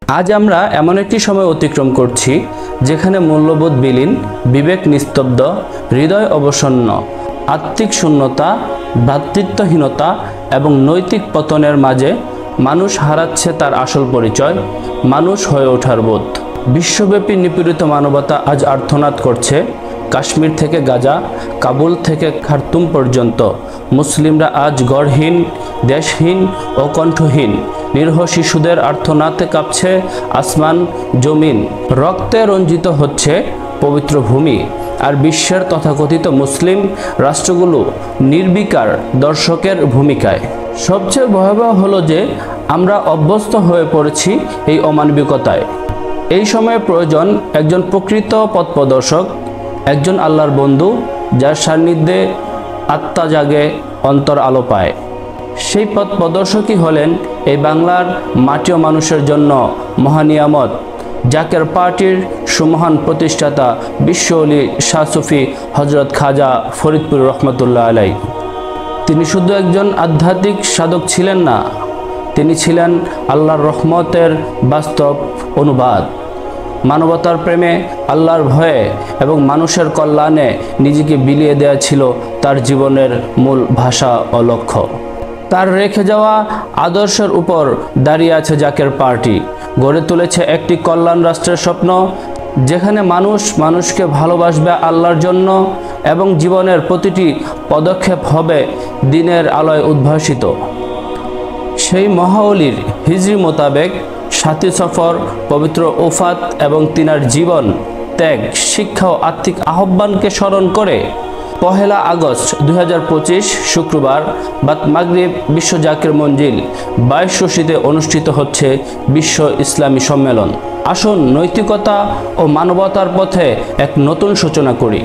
আজ আমরা এমন একটি সময় অতিক্রম করছি যেখানে মূল্যবোধ বিলীন, বিবেক নিস্তব্ধ, হৃদয় অবসন্ন, আত্মিক শূন্যতা, ভ্রাতৃত্বহীনতা এবং নৈতিক পতনের মাঝে মানুষ হারাচ্ছে তার আসল পরিচয়, মানুষ হয়ে ওঠার বোধ। বিশ্বব্যাপী নিপীড়িত মানবতা আজ আর্তনাদ করছে। কাশ্মীর থেকে গাজা, কাবুল থেকে খার্তুম পর্যন্ত মুসলিমরা আজ গড়হীন, দেশহীন ও কণ্ঠহীন। নিরীহ শিশুদের আর্তনাদে কাঁপছে আসমান জমিন, রক্তে রঞ্জিত হচ্ছে পবিত্র ভূমি। আর বিশ্বের তথাকথিত মুসলিম রাষ্ট্রগুলো নির্বিকার দর্শকের ভূমিকায়। সবচেয়ে ভয়াবহ হলো যে আমরা অভ্যস্ত হয়ে পড়েছি এই অমানবিকতায়। এই সময়ে প্রয়োজন একজন প্রকৃত পথপ্রদর্শক, একজন আল্লাহর বন্ধু যার সান্নিধ্যে আত্মা জাগে, অন্তর আলো পায়। সেই পথ প্রদর্শকই হলেন এই বাংলার মাটি ও মানুষের জন্য মহানিয়ামত, জাকের পার্টির সুমহান প্রতিষ্ঠাতা বিশ্ব ওলি শাহ সুফি হজরত খাজা ফরিদপুর রহমতুল্লাহ আলাই। তিনি শুধু একজন আধ্যাত্মিক সাধক ছিলেন না, তিনি ছিলেন আল্লাহর রহমতের বাস্তব অনুবাদ। মানবতার প্রেমে, আল্লাহর ভয়ে এবং মানুষের কল্যাণে নিজেকে বিলিয়ে দেওয়া ছিল তার জীবনের মূল ভাষা ও লক্ষ্য। তার রেখে যাওয়া আদর্শের উপর দাঁড়িয়ে আছে জাকের পার্টি। গড়ে তুলেছে একটি কল্যাণ রাষ্ট্রের স্বপ্ন, যেখানে মানুষ মানুষকে ভালোবাসবে আল্লাহর জন্য এবং জীবনের প্রতিটি পদক্ষেপ হবে দিনের আলোয় উদ্ভাসিত। সেই মহাওলির হিজরি মোতাবেক ৭ই সফর, পবিত্র ওফাত এবং তিনার জীবন, ত্যাগ, শিক্ষা ও আত্মিক আহ্বানকে স্মরণ করে ১ আগস্ট ২০২৫ শুক্রবার বাদ মাগরিব বিশ্ব জাকের মঞ্জিল ২২ রশিদে অনুষ্ঠিত হচ্ছে বিশ্ব ইসলামী সম্মেলন। আসুন নৈতিকতা ও মানবতার পথে এক নতুন সূচনা করি।